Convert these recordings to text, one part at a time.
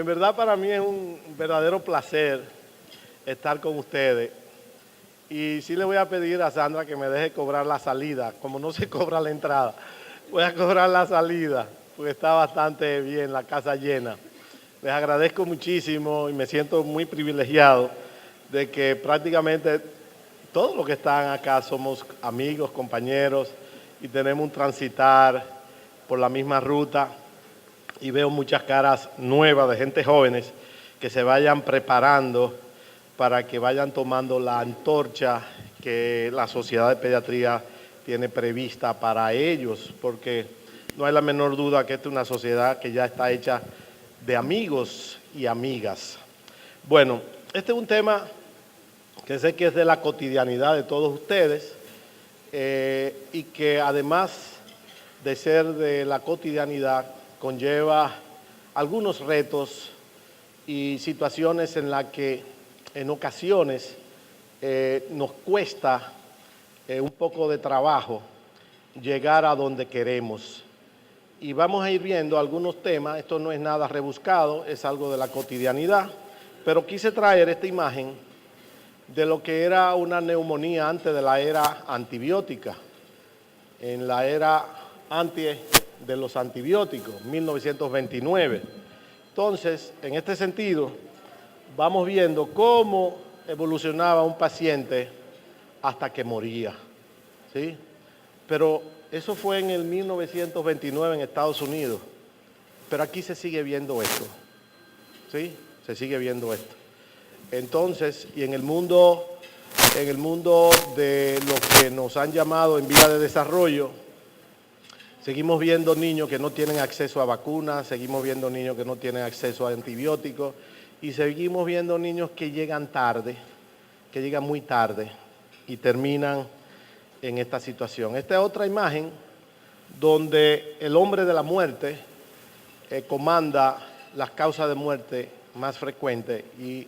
En verdad para mí es un verdadero placer estar con ustedes. Y sí le voy a pedir a Sandra que me deje cobrar la salida. Como no se cobra la entrada, voy a cobrar la salida, porque está bastante bien, la casa llena. Les agradezco muchísimo y me siento muy privilegiado de que prácticamente todos los que están acá somos amigos, compañeros y tenemos un transitar por la misma ruta. Y veo muchas caras nuevas de gente jóvenes que se vayan preparando para que vayan tomando la antorcha que la Sociedad de Pediatría tiene prevista para ellos, porque no hay la menor duda que esta es una sociedad que ya está hecha de amigos y amigas. Bueno, este es un tema que sé que es de la cotidianidad de todos ustedes y que además de ser de la cotidianidad, conlleva algunos retos y situaciones en las que en ocasiones nos cuesta un poco de trabajo llegar a donde queremos. Y vamos a ir viendo algunos temas, esto no es nada rebuscado, es algo de la cotidianidad, pero quise traer esta imagen de lo que era una neumonía antes de la era antibiótica, en la era antes de los antibióticos, 1929. Entonces, en este sentido, vamos viendo cómo evolucionaba un paciente hasta que moría, ¿sí? Pero eso fue en el 1929 en Estados Unidos, pero aquí se sigue viendo esto, ¿sí? Se sigue viendo esto. Entonces, y en el mundo de lo que nos han llamado en vía de desarrollo, seguimos viendo niños que no tienen acceso a vacunas, seguimos viendo niños que no tienen acceso a antibióticos y seguimos viendo niños que llegan tarde, que llegan muy tarde y terminan en esta situación. Esta es otra imagen donde el hombre de la muerte comanda las causas de muerte más frecuentes y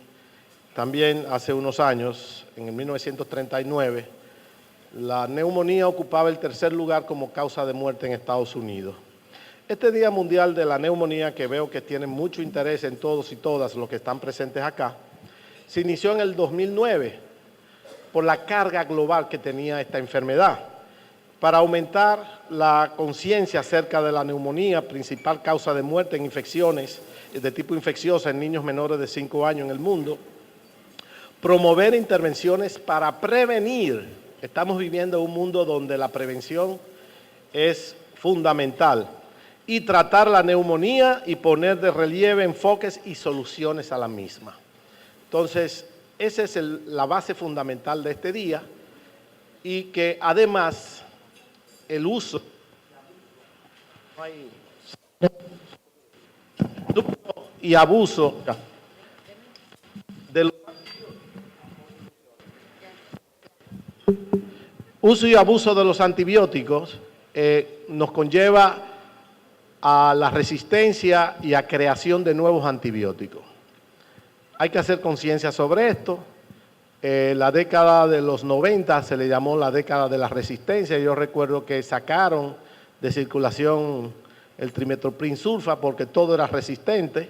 también hace unos años, en el 1939, la neumonía ocupaba el tercer lugar como causa de muerte en Estados Unidos. Este Día Mundial de la Neumonía, que veo que tiene mucho interés en todos y todas los que están presentes acá, se inició en el 2009 por la carga global que tenía esta enfermedad. Para aumentar la conciencia acerca de la neumonía, principal causa de muerte en infecciones de tipo infecciosa en niños menores de 5 años en el mundo, promover intervenciones para prevenir. Estamos viviendo un mundo donde la prevención es fundamental y tratar la neumonía y poner de relieve enfoques y soluciones a la misma. Entonces, esa es la base fundamental de este día y que además el uso y abuso de los uso y abuso de los antibióticos nos conlleva a la resistencia y a creación de nuevos antibióticos. Hay que hacer conciencia sobre esto. La década de los 90 se le llamó la década de la resistencia. Yo recuerdo que sacaron de circulación el trimethoprim sulfa porque todo era resistente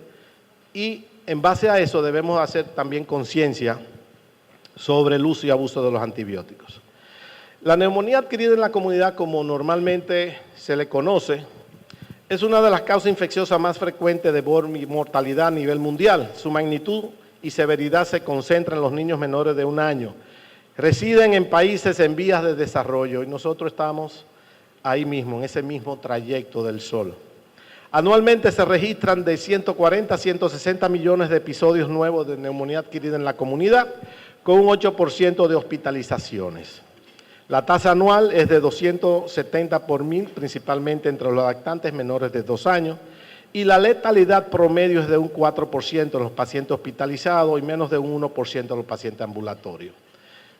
y en base a eso debemos hacer también conciencia sobre el uso y abuso de los antibióticos. La neumonía adquirida en la comunidad, como normalmente se le conoce, es una de las causas infecciosas más frecuentes de mortalidad a nivel mundial. Su magnitud y severidad se concentran en los niños menores de 1 año. Residen en países en vías de desarrollo y nosotros estamos ahí mismo, en ese mismo trayecto del sol. Anualmente se registran de 140 a 160 millones de episodios nuevos de neumonía adquirida en la comunidad, con un 8% de hospitalizaciones. La tasa anual es de 270 por 1000, principalmente entre los lactantes menores de 2 años, y la letalidad promedio es de un 4% de los pacientes hospitalizados y menos de un 1% de los pacientes ambulatorios.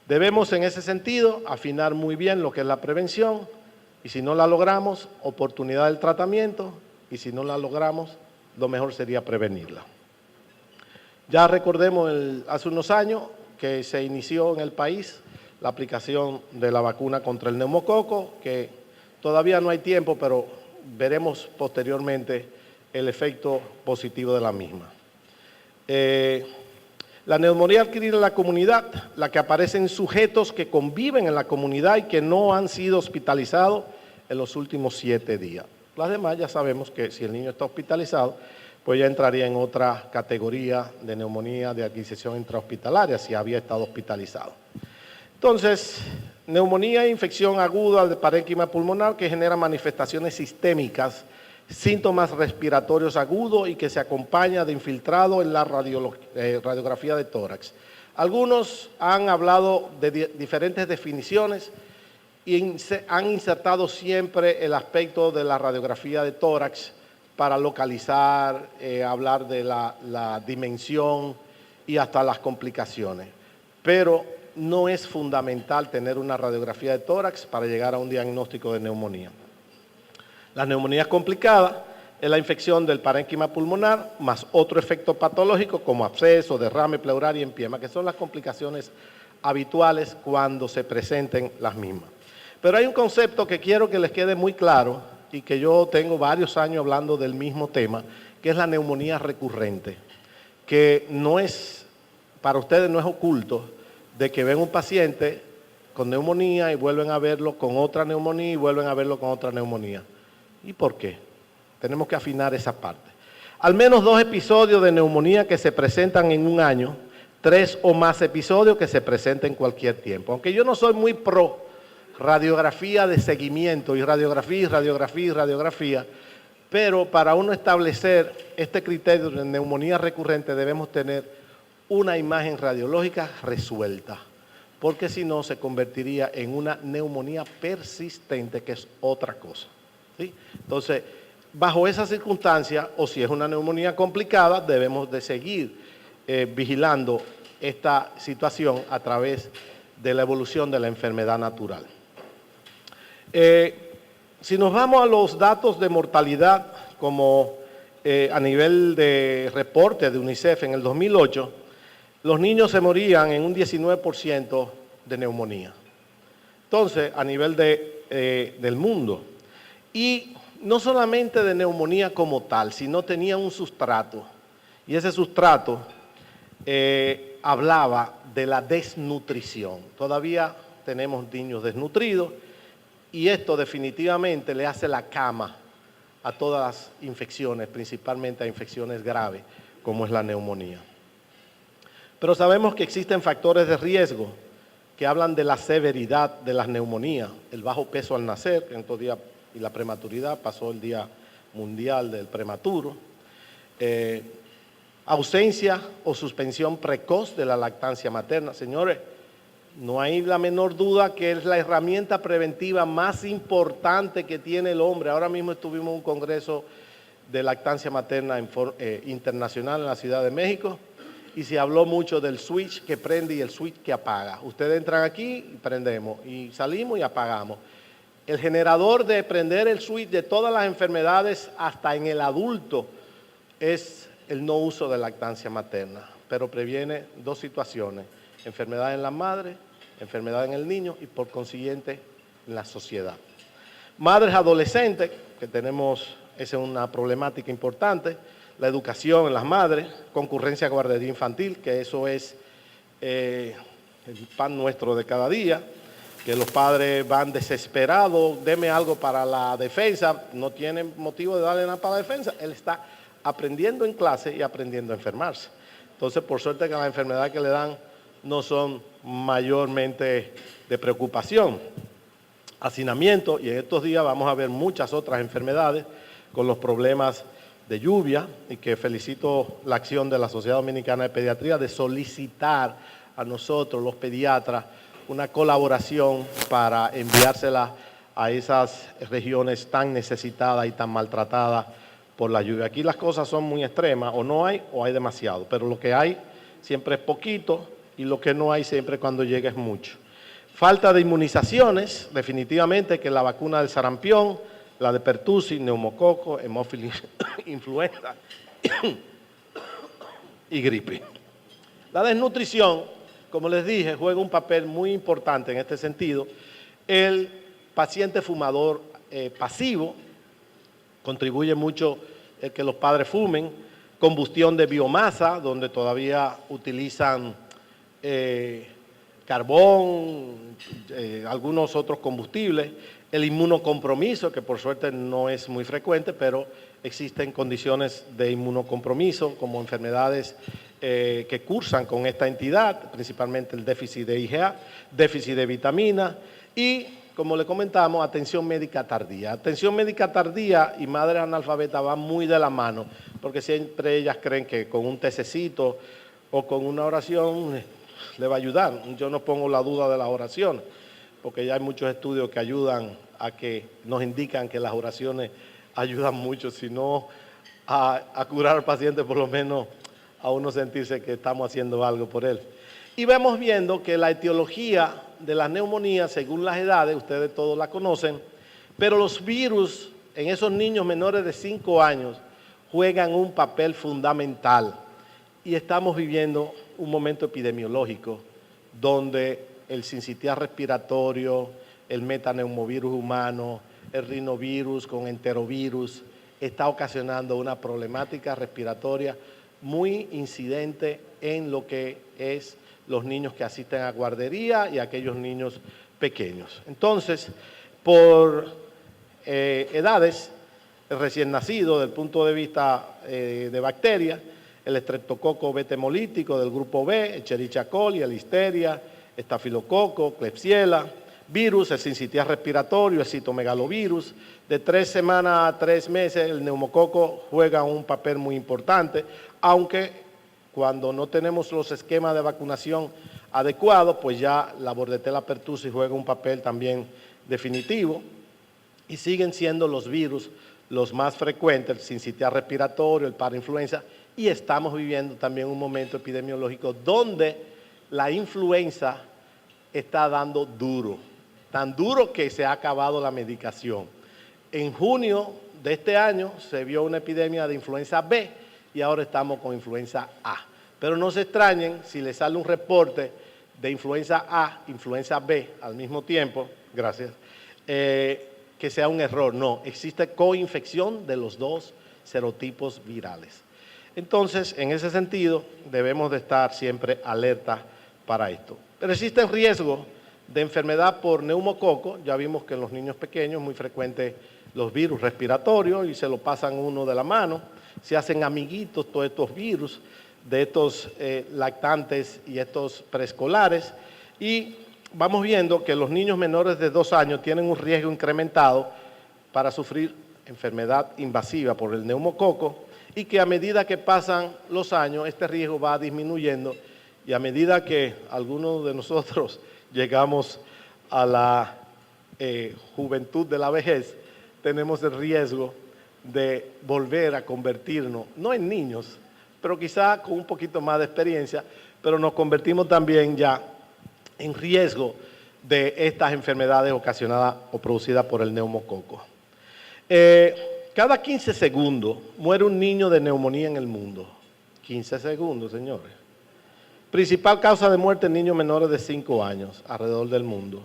Debemos, en ese sentido, afinar muy bien lo que es la prevención, y si no la logramos, oportunidad del tratamiento, y si no la logramos, lo mejor sería prevenirla. Ya recordemos hace unos años que se inició en el país la aplicación de la vacuna contra el neumococo, que todavía no hay tiempo, pero veremos posteriormente el efecto positivo de la misma. La neumonía adquirida en la comunidad, la que aparece en sujetos que conviven en la comunidad y que no han sido hospitalizados en los últimos 7 días. Las demás ya sabemos que si el niño está hospitalizado, pues ya entraría en otra categoría de neumonía de adquisición intrahospitalaria, si había estado hospitalizado. Entonces, neumonía e infección aguda de parénquima pulmonar que genera manifestaciones sistémicas, síntomas respiratorios agudos y que se acompaña de infiltrado en la radiografía de tórax. Algunos han hablado de diferentes definiciones y han insertado siempre el aspecto de la radiografía de tórax para localizar, hablar de la dimensión y hasta las complicaciones. Pero no es fundamental tener una radiografía de tórax para llegar a un diagnóstico de neumonía. La neumonía es complicada, es la infección del parénquima pulmonar más otro efecto patológico como absceso, derrame pleural y empiema, que son las complicaciones habituales cuando se presenten las mismas. Pero hay un concepto que quiero que les quede muy claro y que yo tengo varios años hablando del mismo tema, que es la neumonía recurrente, que no es, para ustedes no es oculto, de que ven un paciente con neumonía y vuelven a verlo con otra neumonía y vuelven a verlo con otra neumonía. ¿Y por qué? Tenemos que afinar esa parte. Al menos 2 episodios de neumonía que se presentan en un año, 3 o más episodios que se presentan en cualquier tiempo. Aunque yo no soy muy pro radiografía de seguimiento y radiografía, pero para uno establecer este criterio de neumonía recurrente debemos tener una imagen radiológica resuelta, porque si no se convertiría en una neumonía persistente, que es otra cosa. ¿Sí? Entonces, bajo esa circunstancia, o si es una neumonía complicada, debemos de seguir vigilando esta situación a través de la evolución de la enfermedad natural. Si nos vamos a los datos de mortalidad, como a nivel de reporte de UNICEF en el 2008, los niños se morían en un 19% de neumonía. Entonces, a nivel del mundo. Y no solamente de neumonía como tal, sino tenía un sustrato. Y ese sustrato hablaba de la desnutrición. Todavía tenemos niños desnutridos y esto definitivamente le hace la cama a todas las infecciones, principalmente a infecciones graves, como es la neumonía. Pero sabemos que existen factores de riesgo que hablan de la severidad de las neumonías, el bajo peso al nacer, que en estos días, y la prematuridad, pasó el Día Mundial del Prematuro, ausencia o suspensión precoz de la lactancia materna. Señores, no hay la menor duda que es la herramienta preventiva más importante que tiene el hombre. Ahora mismo estuvimos en un congreso de lactancia materna internacional en la Ciudad de México y se habló mucho del switch que prende y el switch que apaga. Ustedes entran aquí y prendemos y salimos y apagamos. El generador de prender el switch de todas las enfermedades, hasta en el adulto, es el no uso de lactancia materna, pero previene 2 situaciones: enfermedad en la madre, enfermedad en el niño y por consiguiente en la sociedad. Madres adolescentes, que tenemos, esa es una problemática importante, la educación en las madres, concurrencia a guardería infantil, que eso es el pan nuestro de cada día, que los padres van desesperados, deme algo para la defensa, no tienen motivo de darle nada para la defensa, él está aprendiendo en clase y aprendiendo a enfermarse. Entonces, por suerte que las enfermedades que le dan no son mayormente de preocupación. Hacinamiento, y en estos días vamos a ver muchas otras enfermedades con los problemas de lluvia, y que felicito la acción de la Sociedad Dominicana de Pediatría de solicitar a nosotros, los pediatras, una colaboración para enviársela a esas regiones tan necesitadas y tan maltratadas por la lluvia. Aquí las cosas son muy extremas, o no hay o hay demasiado, pero lo que hay siempre es poquito y lo que no hay siempre cuando llega es mucho. Falta de inmunizaciones, definitivamente, que la vacuna del sarampión, la de pertussis, neumococo, hemófilis, influenza y gripe. La desnutrición, como les dije, juega un papel muy importante en este sentido. El paciente fumador pasivo, contribuye mucho el que los padres fumen, combustión de biomasa, donde todavía utilizan carbón, algunos otros combustibles, el inmunocompromiso, que por suerte no es muy frecuente, pero existen condiciones de inmunocompromiso, como enfermedades que cursan con esta entidad, principalmente el déficit de IgA, déficit de vitamina y, como le comentamos, atención médica tardía. Atención médica tardía y madres analfabetas van muy de la mano, porque siempre ellas creen que con un tececito o con una oración le va a ayudar. Yo no pongo la duda de las oraciones, porque ya hay muchos estudios que ayudan a que nos indican que las oraciones ayudan mucho, si no a curar al paciente, por lo menos a uno sentirse que estamos haciendo algo por él. Y vemos viendo que la etiología de las neumonías, según las edades, ustedes todos la conocen, pero los virus en esos niños menores de 5 años juegan un papel fundamental. Y estamos viviendo un momento epidemiológico donde el sincitial respiratorio, el metaneumovirus humano, el rinovirus con enterovirus, está ocasionando una problemática respiratoria muy incidente en lo que es los niños que asisten a guardería y aquellos niños pequeños. Entonces, por edades, el recién nacido, desde el punto de vista de bacterias, el estreptococo beta hemolítico del grupo B, Escherichia coli, el Listeria, estafilococo, Klebsiella, virus, el sincitial respiratorio, el citomegalovirus. De 3 semanas a 3 meses el neumococo juega un papel muy importante, aunque cuando no tenemos los esquemas de vacunación adecuados, pues ya la Bordetella pertussis juega un papel también definitivo y siguen siendo los virus los más frecuentes, el sincitial respiratorio, el parainfluenza, y estamos viviendo también un momento epidemiológico donde la influenza está dando duro, tan duro que se ha acabado la medicación. En junio de este año se vio una epidemia de influenza B y ahora estamos con influenza A. Pero no se extrañen si les sale un reporte de influenza A, influenza B al mismo tiempo, gracias, que sea un error. No, existe coinfección de los dos serotipos virales. Entonces, en ese sentido, debemos de estar siempre alerta para esto. Pero existe riesgo de enfermedad por neumococo. Ya vimos que en los niños pequeños es muy frecuente los virus respiratorios y se lo pasan uno de la mano. Se hacen amiguitos todos estos virus de estos lactantes y estos preescolares. Y vamos viendo que los niños menores de 2 años tienen un riesgo incrementado para sufrir enfermedad invasiva por el neumococo y que a medida que pasan los años este riesgo va disminuyendo y a medida que algunos de nosotros llegamos a la juventud de la vejez, tenemos el riesgo de volver a convertirnos, no en niños, pero quizá con un poquito más de experiencia, pero nos convertimos también ya en riesgo de estas enfermedades ocasionadas o producidas por el neumococo. Cada 15 segundos muere un niño de neumonía en el mundo. 15 segundos, señores. Principal causa de muerte en niños menores de 5 años alrededor del mundo.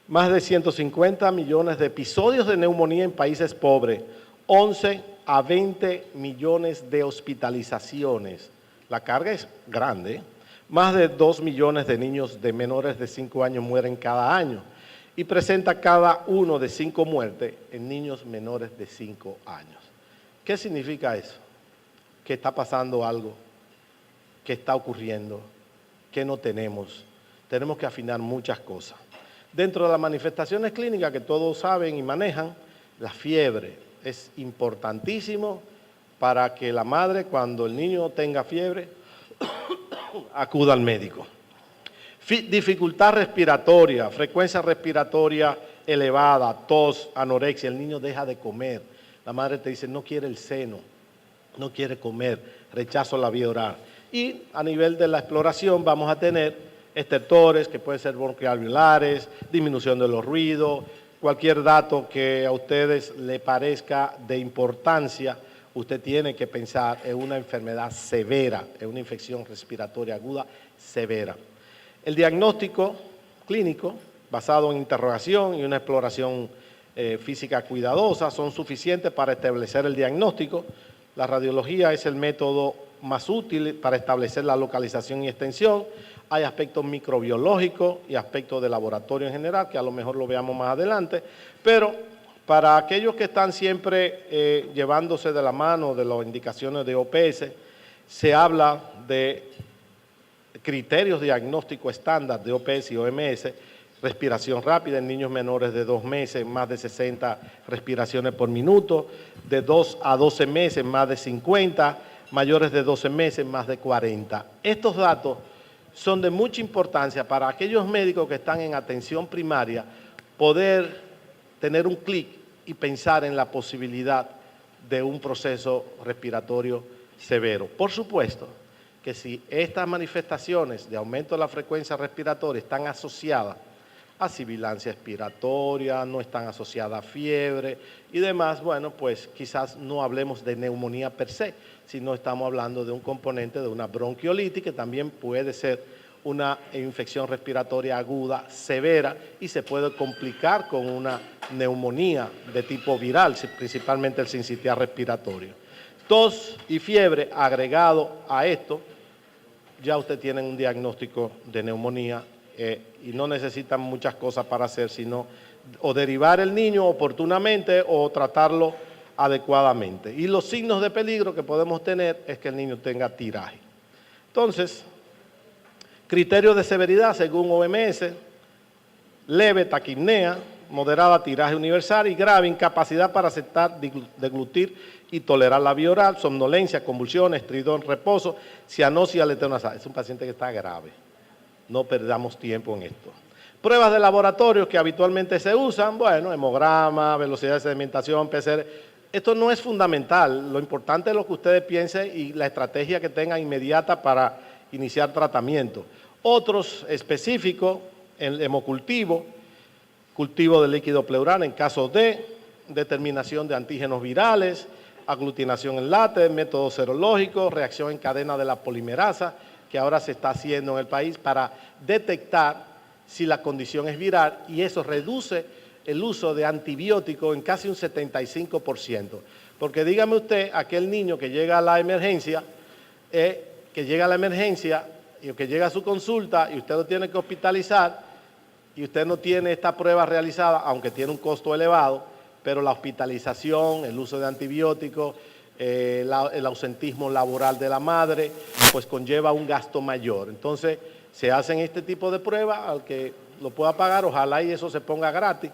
Más de 150 millones de episodios de neumonía en países pobres. 11 a 20 millones de hospitalizaciones. La carga es grande. Más de 2 millones de niños de menores de 5 años mueren cada año y presenta cada uno de 5 muertes en niños menores de 5 años. ¿Qué significa eso? Que está pasando algo, que está ocurriendo, que no tenemos. Tenemos que afinar muchas cosas. Dentro de las manifestaciones clínicas que todos saben y manejan, la fiebre es importantísimo para que la madre, cuando el niño tenga fiebre, acuda al médico. Dificultad respiratoria, frecuencia respiratoria elevada, tos, anorexia, el niño deja de comer. La madre te dice, no quiere el seno, no quiere comer, rechazo a la vía oral. Y a nivel de la exploración vamos a tener estertores, que pueden ser bronquialveolares, disminución de los ruidos, cualquier dato que a ustedes le parezca de importancia, usted tiene que pensar en una enfermedad severa, en una infección respiratoria aguda severa. El diagnóstico clínico, basado en interrogación y una exploración física cuidadosa, son suficientes para establecer el diagnóstico. La radiología es el método más útil para establecer la localización y extensión. Hay aspectos microbiológicos y aspectos de laboratorio en general, que a lo mejor lo veamos más adelante, pero para aquellos que están siempre llevándose de la mano de las indicaciones de OPS, se habla de criterios diagnóstico estándar de OPS y OMS, respiración rápida en niños menores de 2 meses, más de 60 respiraciones por minuto, de 2 a 12 meses, más de 50, mayores de 12 meses, más de 40. Estos datos son de mucha importancia para aquellos médicos que están en atención primaria, poder tener un clic y pensar en la posibilidad de un proceso respiratorio severo. Por supuesto que si estas manifestaciones de aumento de la frecuencia respiratoria están asociadas a sibilancia expiratoria, no están asociadas a fiebre y demás, bueno, pues quizás no hablemos de neumonía per se, sino estamos hablando de un componente de una bronquiolitis que también puede ser una infección respiratoria aguda severa y se puede complicar con una neumonía de tipo viral, principalmente el sincitial respiratorio. Tos y fiebre agregado a esto, ya usted tiene un diagnóstico de neumonía y no necesitan muchas cosas para hacer, sino o derivar el niño oportunamente o tratarlo adecuadamente. Y los signos de peligro que podemos tener es que el niño tenga tiraje. Entonces, criterios de severidad según OMS, leve taquipnea, moderada tiraje universal y grave incapacidad para aceptar, deglutir y tolerar la vía oral, somnolencia, convulsiones, estridor, reposo, cianosis, aletonazal. Es un paciente que está grave. No perdamos tiempo en esto. Pruebas de laboratorio que habitualmente se usan, bueno, hemograma, velocidad de sedimentación, PCR. Esto no es fundamental. Lo importante es lo que ustedes piensen y la estrategia que tengan inmediata para iniciar tratamiento. Otros específicos, el hemocultivo, cultivo de líquido pleural en caso de determinación de antígenos virales, aglutinación en látex, método serológico, reacción en cadena de la polimerasa, que ahora se está haciendo en el país para detectar si la condición es viral y eso reduce el uso de antibióticos en casi un 75%. Porque dígame usted, aquel niño que llega a la emergencia, y que llega a su consulta y usted lo tiene que hospitalizar y usted no tiene esta prueba realizada, aunque tiene un costo elevado, pero la hospitalización, el uso de antibióticos, el ausentismo laboral de la madre, pues conlleva un gasto mayor. Entonces, se hacen este tipo de pruebas, al que lo pueda pagar, ojalá y eso se ponga gratis,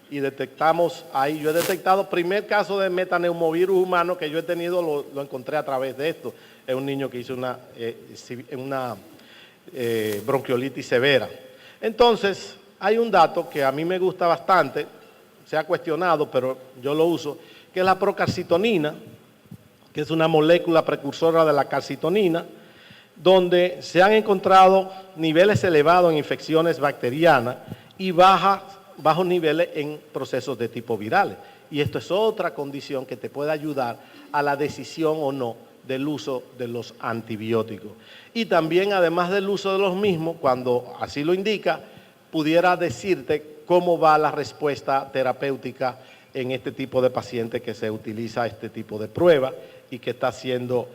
y detectamos ahí, yo he detectado, primer caso de metaneumovirus humano que yo he tenido, lo encontré a través de esto, es un niño que hizo una bronquiolitis severa. Entonces, hay un dato que a mí me gusta bastante, se ha cuestionado, pero yo lo uso, que es la procalcitonina, que es una molécula precursora de la calcitonina, donde se han encontrado niveles elevados en infecciones bacterianas y bajos niveles en procesos de tipo virales. Y esto es otra condición que te puede ayudar a la decisión o no del uso de los antibióticos. Y también, además del uso de los mismos, cuando así lo indica, pudiera decirte cómo va la respuesta terapéutica en este tipo de pacientes que se utiliza este tipo de prueba y que está siendo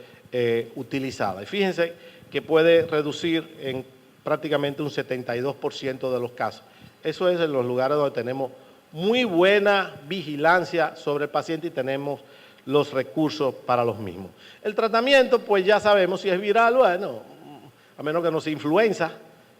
utilizada. Y fíjense que puede reducir en prácticamente un 72% de los casos. Eso es en los lugares donde tenemos muy buena vigilancia sobre el paciente y tenemos los recursos para los mismos. El tratamiento, pues ya sabemos si es viral, bueno, a menos que no sea influenza,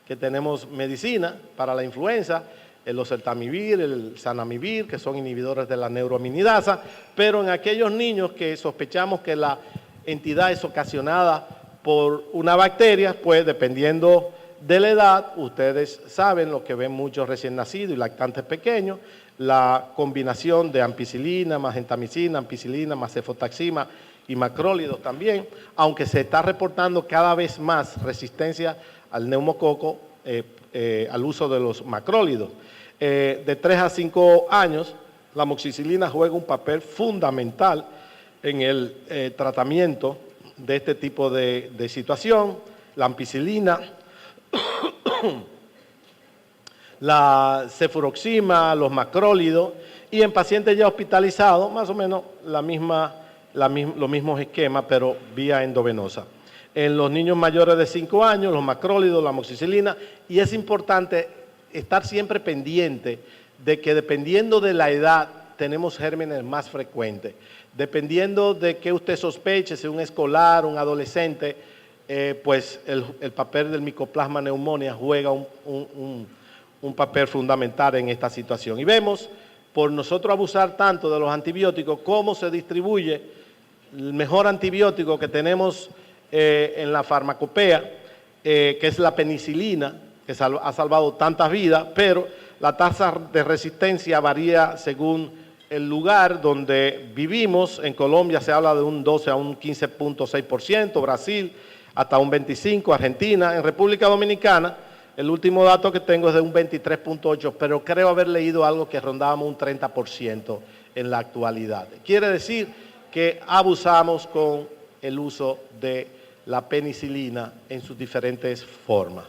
que tenemos medicina para la influenza, el oseltamivir, el zanamivir, que son inhibidores de la neuroaminidasa, pero en aquellos niños que sospechamos que la entidad es ocasionada por una bacteria, pues dependiendo de la edad, ustedes saben lo que ven muchos recién nacidos y lactantes pequeños, la combinación de ampicilina, más gentamicina, ampicilina, más cefotaxima y macrólidos también, aunque se está reportando cada vez más resistencia al neumococo, al uso de los macrólidos. De 3 a 5 años, la amoxicilina juega un papel fundamental en el tratamiento de este tipo de situación. La ampicilina, la cefuroxima, los macrólidos, y en pacientes ya hospitalizados, más o menos la misma los mismos esquemas, pero vía endovenosa. En los niños mayores de 5 años, los macrólidos, la amoxicilina, y es importante estar siempre pendiente de que dependiendo de la edad tenemos gérmenes más frecuentes. Dependiendo de que usted sospeche, si un escolar, un adolescente, pues el papel del Mycoplasma pneumoniae juega un papel fundamental en esta situación. Y vemos, por nosotros abusar tanto de los antibióticos, cómo se distribuye el mejor antibiótico que tenemos en la farmacopea, que es la penicilina, que ha salvado tantas vidas, pero la tasa de resistencia varía según el lugar donde vivimos. En Colombia se habla de un 12 a un 15.6%, Brasil hasta un 25%, Argentina. En República Dominicana, el último dato que tengo es de un 23.8%, pero creo haber leído algo que rondábamos un 30% en la actualidad. Quiere decir que abusamos con el uso de la penicilina en sus diferentes formas.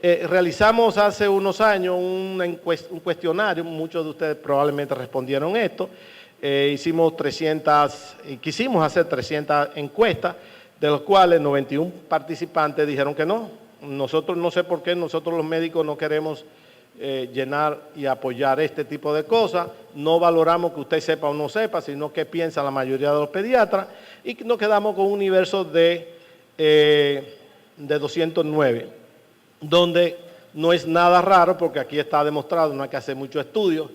Realizamos hace unos años un cuestionario, muchos de ustedes probablemente respondieron esto. Quisimos hacer 300 encuestas, de los cuales 91 participantes dijeron que no. Nosotros, no sé por qué, nosotros los médicos no queremos llenar y apoyar este tipo de cosas. No valoramos que usted sepa o no sepa, sino qué piensa la mayoría de los pediatras, y nos quedamos con un universo de 209, donde no es nada raro, porque aquí está demostrado, no hay que hacer muchos estudios,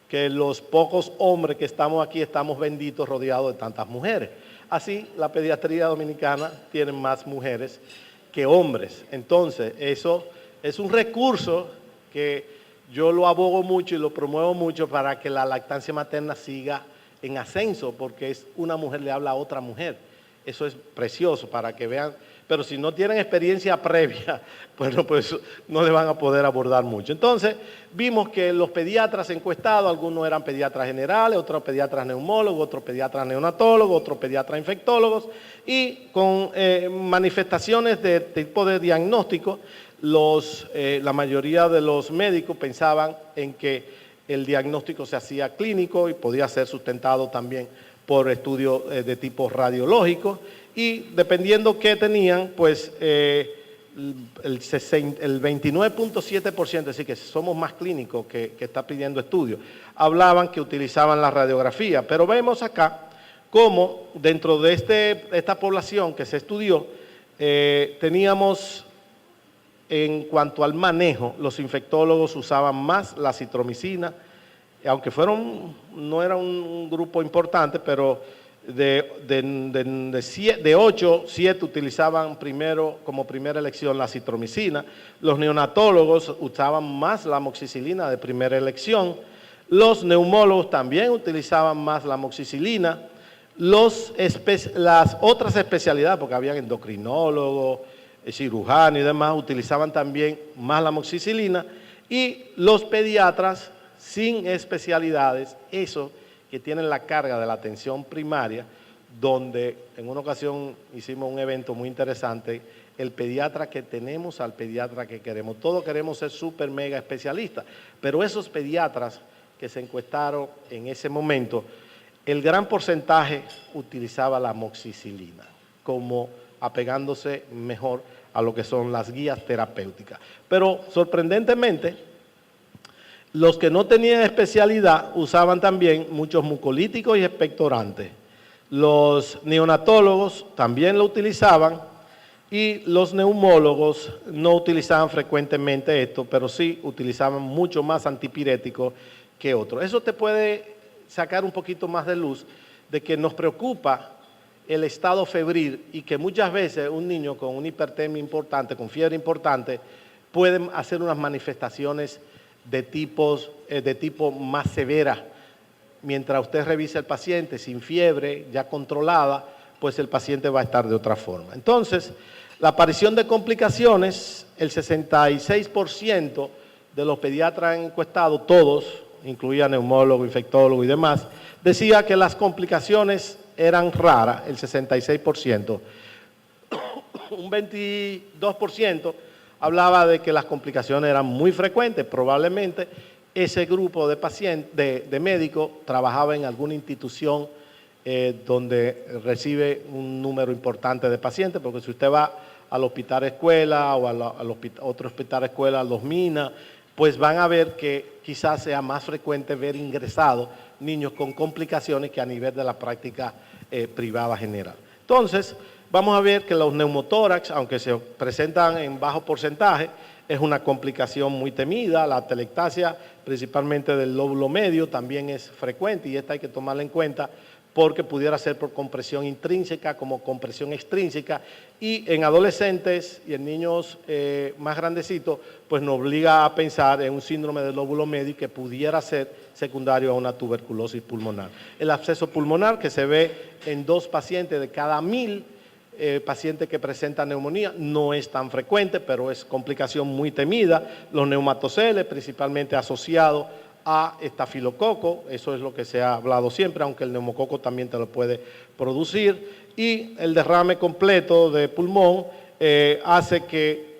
que los pocos hombres que estamos aquí estamos benditos rodeados de tantas mujeres. Así, la pediatría dominicana tiene más mujeres que hombres. Entonces, eso es un recurso que yo lo abogo mucho y lo promuevo mucho para que la lactancia materna siga en ascenso, porque es una mujer le habla a otra mujer. Eso es precioso para que vean, pero si no tienen experiencia previa, bueno, pues no le van a poder abordar mucho. Entonces, vimos que los pediatras encuestados, algunos eran pediatras generales, otros pediatras neumólogos, otros pediatras neonatólogos, otros pediatras infectólogos, y con manifestaciones de tipo de diagnóstico, la mayoría de los médicos pensaban en que el diagnóstico se hacía clínico y podía ser sustentado también por estudios de tipo radiológico, y dependiendo qué tenían, pues el 29.7%, es decir, que somos más clínicos que está pidiendo estudios, hablaban que utilizaban la radiografía. Pero vemos acá cómo dentro de esta población que se estudió, teníamos, en cuanto al manejo, los infectólogos usaban más la citromicina, aunque no era un grupo importante, pero de 8, 7 utilizaban como primera elección la citromicina. Los neonatólogos usaban más la amoxicilina de primera elección. Los neumólogos también utilizaban más la amoxicilina. Las otras especialidades, porque habían endocrinólogos, cirujanos y demás, utilizaban también más la amoxicilina. Y los pediatras sin especialidades, esos que tienen la carga de la atención primaria, donde en una ocasión hicimos un evento muy interesante, el pediatra que tenemos al pediatra que queremos. Todos queremos ser súper mega especialistas, pero esos pediatras que se encuestaron en ese momento, el gran porcentaje utilizaba la amoxicilina, como apegándose mejor a lo que son las guías terapéuticas. Pero sorprendentemente, los que no tenían especialidad usaban también muchos mucolíticos y expectorantes. Los neonatólogos también lo utilizaban, y los neumólogos no utilizaban frecuentemente esto, pero sí utilizaban mucho más antipiréticos que otros. Eso te puede sacar un poquito más de luz de que nos preocupa el estado febril, y que muchas veces un niño con una hipertermia importante, con fiebre importante, pueden hacer unas manifestaciones de tipo más severa. Mientras usted revisa el paciente sin fiebre, ya controlada, pues el paciente va a estar de otra forma. Entonces, la aparición de complicaciones, el 66% de los pediatras encuestados, todos, incluía neumólogo, infectólogo y demás, decía que las complicaciones eran raras, el 66%. Un 22% hablaba de que las complicaciones eran muy frecuentes. Probablemente ese grupo de pacientes, de médicos, trabajaba en alguna institución donde recibe un número importante de pacientes, porque si usted va al hospital escuela o al otro hospital escuela, Los Minas, pues van a ver que quizás sea más frecuente ver ingresados niños con complicaciones que a nivel de la práctica privada general. Entonces, vamos a ver que los neumotórax, aunque se presentan en bajo porcentaje, es una complicación muy temida. La atelectasia, principalmente del lóbulo medio, también es frecuente y esta hay que tomarla en cuenta porque pudiera ser por compresión intrínseca como compresión extrínseca, y en adolescentes y en niños más grandecitos, pues nos obliga a pensar en un síndrome del lóbulo medio que pudiera ser secundario a una tuberculosis pulmonar. El absceso pulmonar, que se ve en 2 pacientes de cada 1000 pacientes que presentan neumonía, no es tan frecuente, pero es complicación muy temida. Los neumatoceles, principalmente asociados a estafilococo, eso es lo que se ha hablado siempre, aunque el neumococo también te lo puede producir, y el derrame completo de pulmón hace que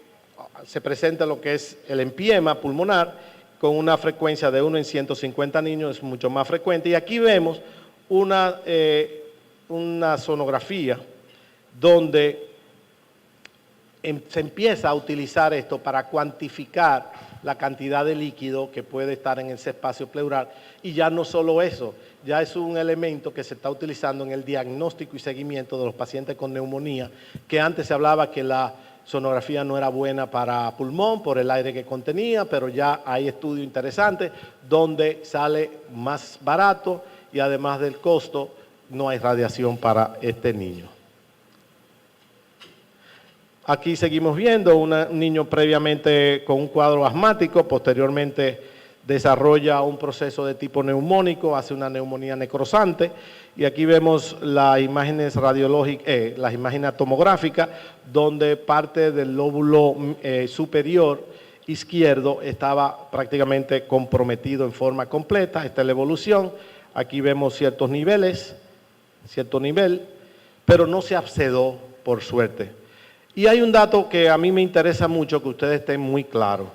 se presente lo que es el empiema pulmonar con una frecuencia de 1 en 150 niños, es mucho más frecuente, y aquí vemos una sonografía donde se empieza a utilizar esto para cuantificar la cantidad de líquido que puede estar en ese espacio pleural, y ya no solo eso, ya es un elemento que se está utilizando en el diagnóstico y seguimiento de los pacientes con neumonía, que antes se hablaba que la sonografía no era buena para pulmón por el aire que contenía, pero ya hay estudios interesantes donde sale más barato y además del costo no hay radiación para este niño. Aquí seguimos viendo un niño previamente con un cuadro asmático, posteriormente desarrolla un proceso de tipo neumónico, hace una neumonía necrosante, y aquí vemos las imágenes radiológicas, las imágenes tomográficas, donde parte del lóbulo superior izquierdo estaba prácticamente comprometido en forma completa. Esta es la evolución. Aquí vemos ciertos niveles, cierto nivel, pero no se abscedó, por suerte. Y hay un dato que a mí me interesa mucho que ustedes estén muy claros,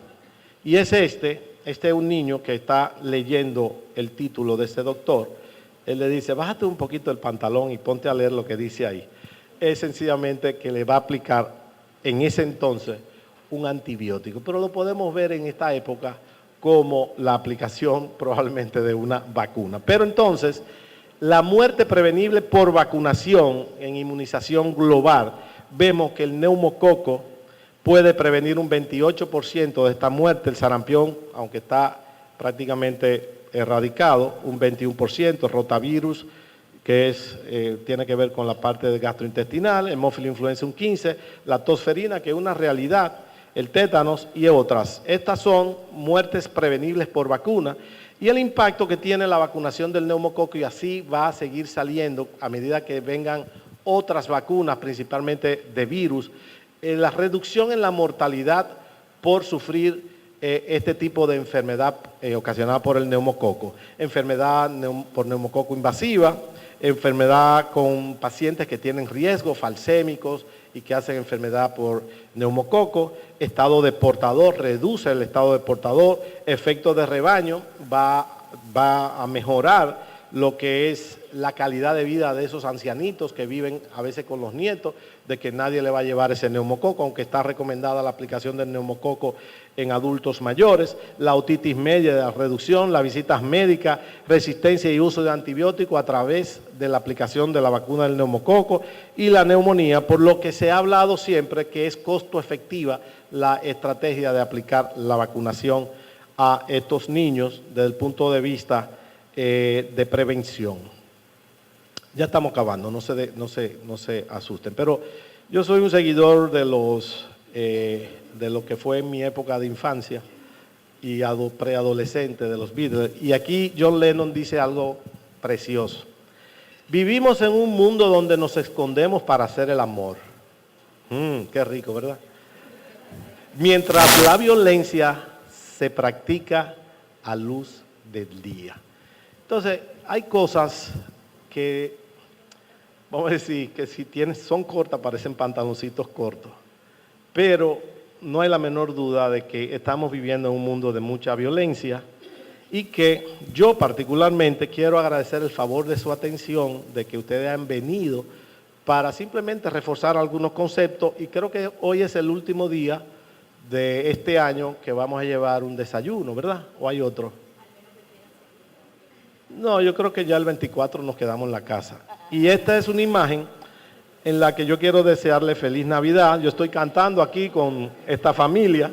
y es este es un niño que está leyendo el título de este doctor. Él le dice, bájate un poquito el pantalón y ponte a leer lo que dice ahí. Es sencillamente que le va a aplicar en ese entonces un antibiótico, pero lo podemos ver en esta época como la aplicación probablemente de una vacuna. Pero entonces, la muerte prevenible por vacunación en inmunización global, vemos que el neumococo puede prevenir un 28% de esta muerte, el sarampión, aunque está prácticamente erradicado, un 21%, el rotavirus, que tiene que ver con la parte gastrointestinal, hemófilo influenza un 15%, la tosferina, que es una realidad, el tétanos y otras. Estas son muertes prevenibles por vacuna, y el impacto que tiene la vacunación del neumococo, y así va a seguir saliendo a medida que vengan otras vacunas, principalmente de virus, la reducción en la mortalidad por sufrir este tipo de enfermedad ocasionada por el neumococo, enfermedad por neumococo invasiva, enfermedad con pacientes que tienen riesgos falsémicos y que hacen enfermedad por neumococo, estado de portador, reduce el estado de portador, efecto de rebaño, va a mejorar lo que es la calidad de vida de esos ancianitos que viven a veces con los nietos, de que nadie le va a llevar ese neumococo, aunque está recomendada la aplicación del neumococo en adultos mayores, la otitis media, la reducción, las visitas médicas, resistencia y uso de antibióticos a través de la aplicación de la vacuna del neumococo, y la neumonía, por lo que se ha hablado siempre que es costo efectiva la estrategia de aplicar la vacunación a estos niños desde el punto de vista de prevención. Ya estamos acabando, no se asusten, pero yo soy un seguidor de lo que fue en mi época de infancia y preadolescente, de los Beatles, y aquí John Lennon dice algo precioso. Vivimos en un mundo donde nos escondemos para hacer el amor. Qué rico, ¿verdad? Mientras la violencia se practica a luz del día. Entonces, hay cosas que, vamos a decir, que si son cortas, parecen pantaloncitos cortos, pero no hay la menor duda de que estamos viviendo en un mundo de mucha violencia, y que yo particularmente quiero agradecer el favor de su atención, de que ustedes han venido para simplemente reforzar algunos conceptos, y creo que hoy es el último día de este año que vamos a llevar un desayuno, ¿verdad? ¿O hay otro? No, yo creo que ya el 24 nos quedamos en la casa. Y esta es una imagen en la que yo quiero desearle feliz Navidad. Yo estoy cantando aquí con esta familia.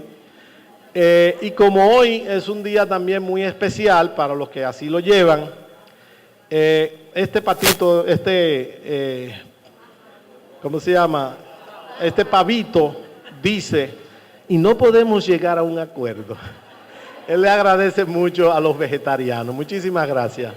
Y como hoy es un día también muy especial para los que así lo llevan, este patito, ¿cómo se llama? Este pavito dice, y no podemos llegar a un acuerdo. Él le agradece mucho a los vegetarianos. Muchísimas gracias.